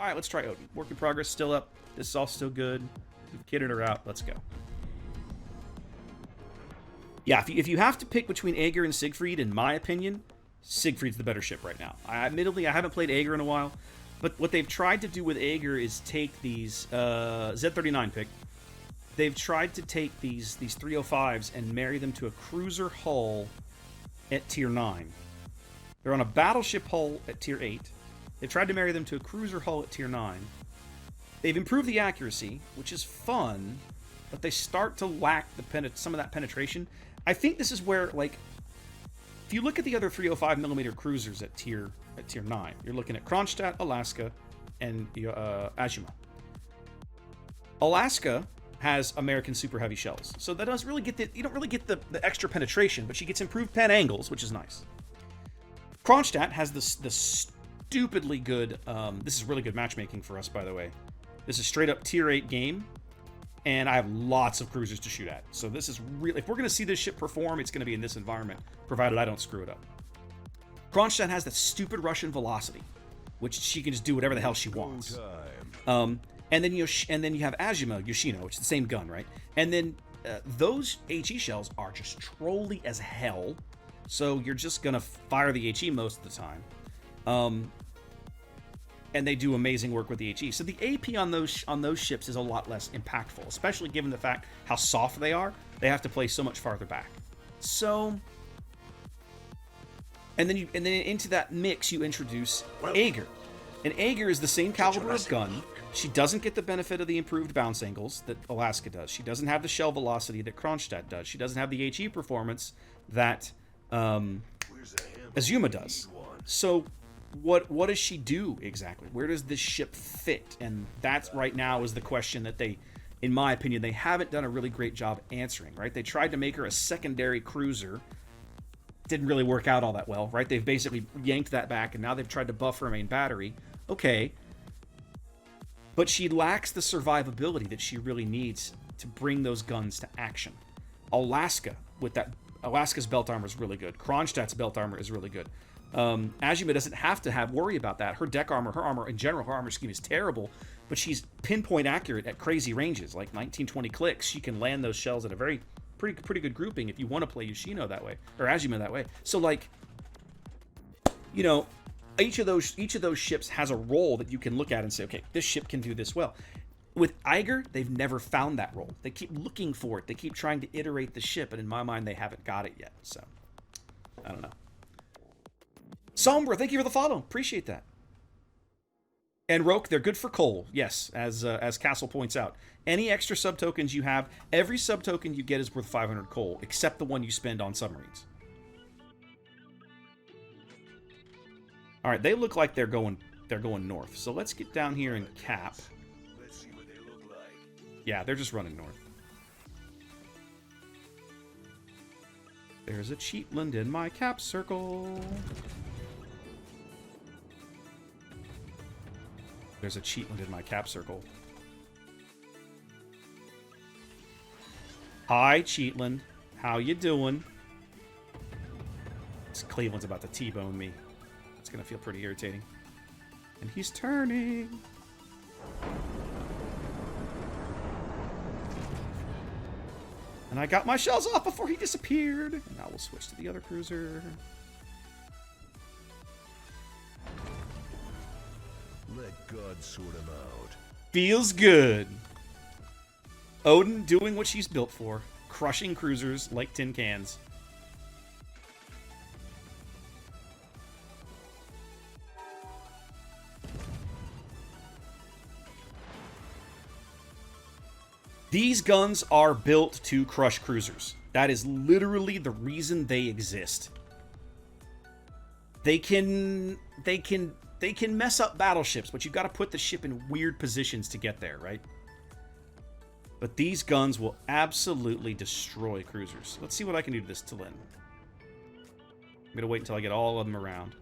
right, let's try Odin. Work in progress, still up. This is all still good. We've kitted her out. Let's go. Yeah, if you have to pick between Aegir and Siegfried, in my opinion, Siegfried's the better ship right now. Admittedly, I haven't played Aegir in a while, but what they've tried to do with Aegir is take these Z39 pick. They've tried to take these 305s and marry them to a cruiser hull at tier 9. They're on a battleship hull at tier 8. They've tried to marry them to a cruiser hull at tier 9. They've improved the accuracy, which is fun, but they start to lack some of that penetration. I think this is where, like, if you look at the other 305mm cruisers at tier 9, you're looking at Kronstadt, Alaska, and Azuma. Alaska has American super heavy shells, so that doesn't really get you don't really get the extra penetration, but she gets improved pen angles, which is nice. Kronstadt has the stupidly good. This is really good matchmaking for us, by the way. This is straight up tier 8 game, and I have lots of cruisers to shoot at. So this is really, if we're going to see this ship perform, it's going to be in this environment, provided I don't screw it up. Kronstadt has the stupid Russian velocity, which she can just do whatever the hell she wants. And then you have Azuma, Yoshino, which is the same gun, right? And then those HE shells are just trolly as hell. So you're just gonna fire the HE most of the time. And they do amazing work with the HE. So the AP on those ships is a lot less impactful, especially given the fact how soft they are. They have to play so much farther back. So, and then into that mix you introduce Aegir. And Aegir is the same caliber of gun. She doesn't get the benefit of the improved bounce angles that Alaska does. She doesn't have the shell velocity that Kronstadt does. She doesn't have the HE performance that Azuma does. So what does she do exactly? Where does this ship fit? And that's right now is the question that they, in my opinion, they haven't done a really great job answering, right? They tried to make her a secondary cruiser. Didn't really work out all that well, right? They've basically yanked that back, and now they've tried to buff her main battery. Okay. But she lacks the survivability that she really needs to bring those guns to action. Alaska's belt armor is really good. Kronstadt's belt armor is really good. Azuma doesn't have to worry about that. Her deck armor, her armor in general, her armor scheme is terrible, but she's pinpoint accurate at crazy ranges, like 19-20 clicks. She can land those shells at a pretty good grouping if you want to play Yoshino that way, or Azuma that way. So, like, you know, each of those ships has a role that you can look at and say, okay, this ship can do this well. With Aegir, they've never found that role. They keep looking for it. They keep trying to iterate the ship, and in my mind, they haven't got it yet. So, I don't know. Sombra, thank you for the follow. Appreciate that. And Roke, they're good for coal. Yes, as Castle points out. Any extra sub-tokens you have, every sub-token you get is worth 500 coal, except the one you spend on submarines. All right, they look like they're going north. So let's get down here and cap. Let's see what they look like. Yeah, they're just running north. There's a Cheatland in my cap circle. There's a Cheatland in my cap circle. Hi, Cheatland. How you doing? This Cleveland's about to T-bone me. It's going to feel pretty irritating. And he's turning. And I got my shells off before he disappeared. And now we'll switch to the other cruiser. Let God sort him out. Feels good. Odin doing what she's built for. Crushing cruisers like tin cans. These guns are built to crush cruisers. That is literally the reason they exist. They can mess up battleships, but you've got to put the ship in weird positions to get there, right? But these guns will absolutely destroy cruisers. Let's see what I can do to this Tallinn. I'm going to wait until I get all of them around.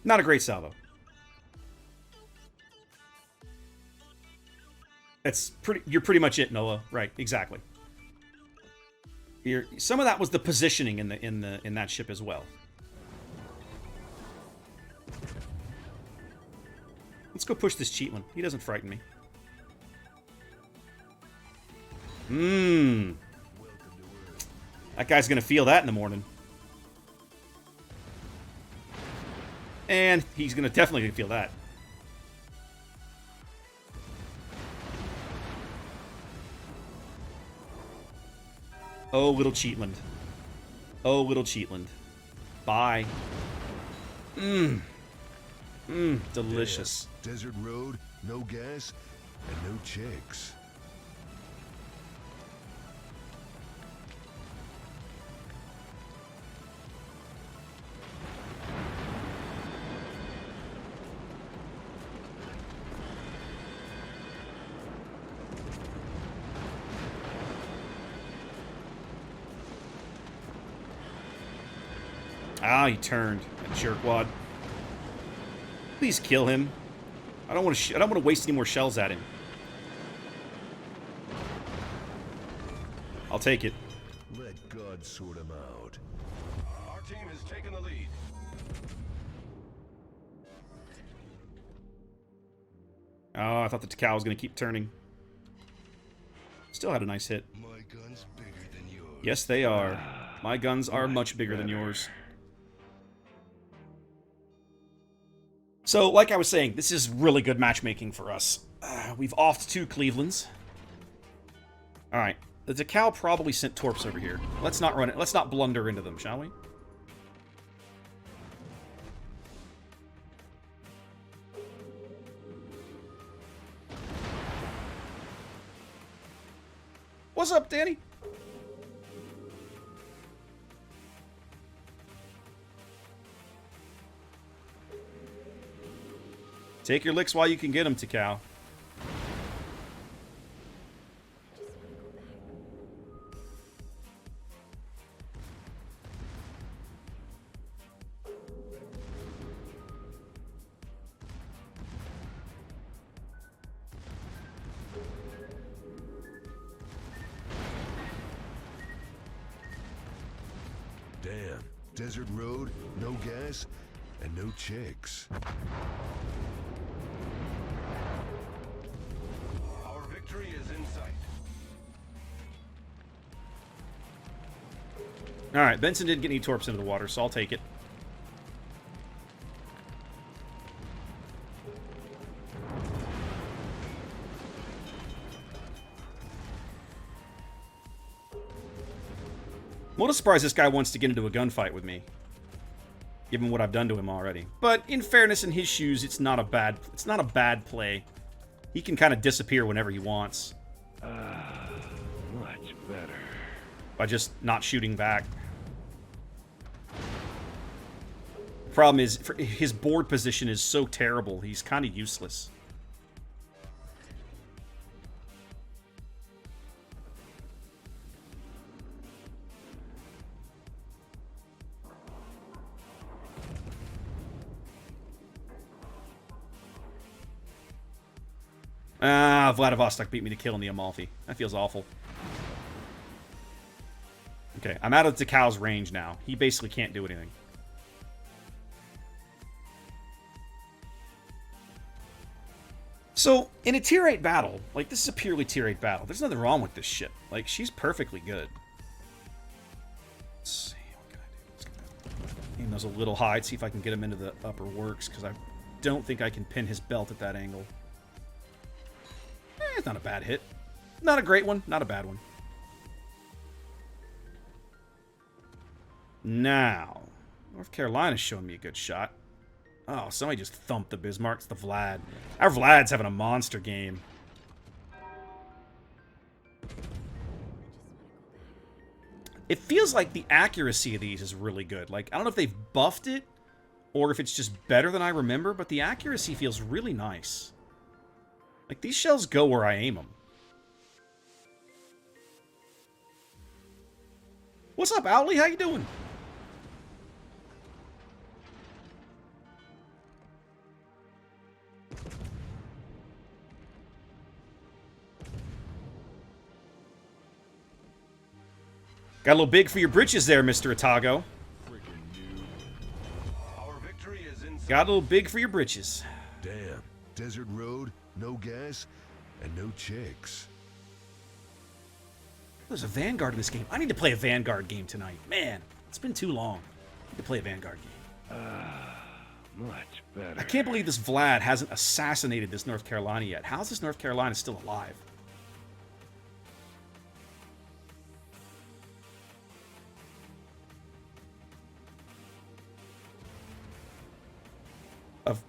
Not a great salvo. You're pretty much it, Noah. Right, exactly. Some of that was the positioning in that ship as well. Let's go push this cheat one. He doesn't frighten me. That guy's gonna feel that in the morning. And he's gonna definitely feel that. Oh, little Cheatland. Oh, little Cheatland. Bye. Delicious. Damn. Desert road, no gas, and no chicks. Ah, he turned. That jerkwad. Please kill him. I don't want to waste any more shells at him. I'll take it. Let God sort him out. Our team has taken the lead. Oh, I thought the Takao was going to keep turning. Still had a nice hit. My gun's bigger than yours. Yes, they are. My guns are much bigger than yours. So, like I was saying, this is really good matchmaking for us. We've offed 2 Clevelands. Alright. The Takao probably sent Torps over here. Let's not run it. Let's not blunder into them, shall we? What's up, Danny? Take your licks while you can get them, Takao. Damn. Desert road, no gas, and no chicks. Our victory is in sight. Alright, Benson didn't get any Torps into the water, so I'll take it. I'm a little surprised this guy wants to get into a gunfight with me, given what I've done to him already. But in fairness, in his shoes, it's not a bad play. He can kind of disappear whenever he wants. Much better. By just not shooting back. The problem is, his board position is so terrible, he's kind of useless. Ah, Vladivostok beat me to kill in the Amalfi. That feels awful. Okay, I'm out of Takao's range now. He basically can't do anything. So, in a tier 8 battle, like, this is a purely tier 8 battle. There's nothing wrong with this ship. Like, she's perfectly good. Let's see, what can I do? Let's aim those a little high, see if I can get him into the upper works, because I don't think I can pin his belt at that angle. It's not a bad hit. Not a great one, not a bad one. Now, North Carolina's showing me a good shot. Oh, somebody just thumped the Bismarck. It's the Vlad. Our Vlad's having a monster game. It feels like the accuracy of these is really good. Like, I don't know if they've buffed it or if it's just better than I remember, but the accuracy feels really nice. Like, these shells go where I aim them. What's up, Owly? How you doing? Got a little big for your britches there, Mr. Atago. Our victory is in sight. Got a little big for your britches. Damn. Desert road, no gas, and no chicks. There's a Vanguard in this game. I need to play a Vanguard game tonight. Man, it's been too long. I need to play a Vanguard game. Much better. I can't believe this Vlad hasn't assassinated this North Carolina yet. How's this North Carolina still alive?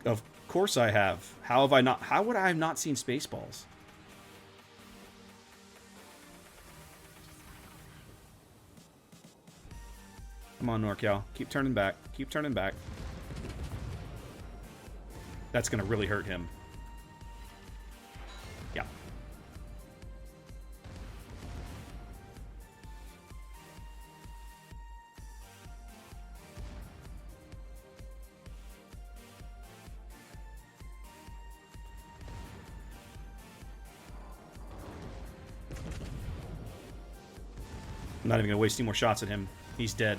Of course I have. How have I not? How would I have not seen Spaceballs? Come on, NorCal. Keep turning back. Keep turning back. That's going to really hurt him. Yeah. I'm not even going to waste any more shots at him. He's dead.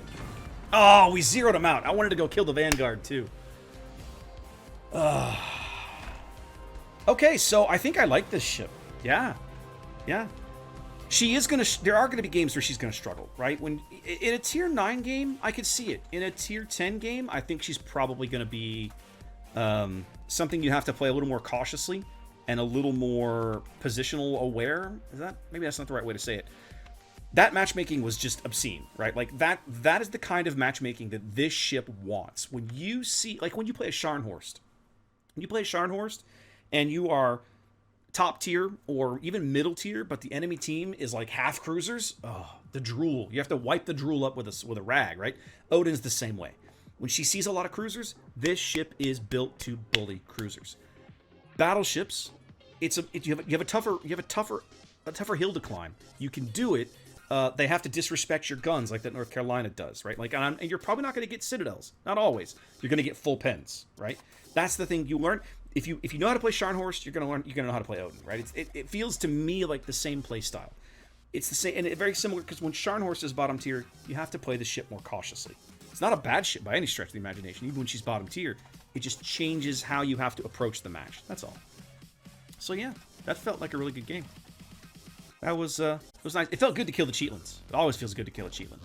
Oh, we zeroed him out. I wanted to go kill the Vanguard, too. Okay, so I think I like this ship. Yeah. Yeah. She is going to... There are going to be games where she's going to struggle, right? When in a Tier 9 game, I could see it. In a Tier 10 game, I think she's probably going to be something you have to play a little more cautiously and a little more positional aware. Is that... Maybe that's not the right way to say it. That matchmaking was just obscene, right? Like, that is the kind of matchmaking that this ship wants. When you see... Like, when you play a Scharnhorst... When you play a Scharnhorst and you are top tier or even middle tier, but the enemy team is like half cruisers, oh, the drool. You have to wipe the drool up with a rag, right? Odin's the same way. When she sees a lot of cruisers, this ship is built to bully cruisers. Battleships, you have a tougher hill to climb. You can do it. They have to disrespect your guns like that North Carolina does, right? Like, and you're probably not going to get citadels. Not always. You're going to get full pens, right? That's the thing you learn. If you know how to play Scharnhorst, you're going to know how to play Odin, right? It feels to me like the same play style. It's the same, and it's very similar, because when Scharnhorst is bottom tier, you have to play the ship more cautiously. It's not a bad ship by any stretch of the imagination. Even when she's bottom tier, it just changes how you have to approach the match. That's all. So yeah, that felt like a really good game. That was it was nice. It felt good to kill the Cheatlands. It always feels good to kill a Cheatland.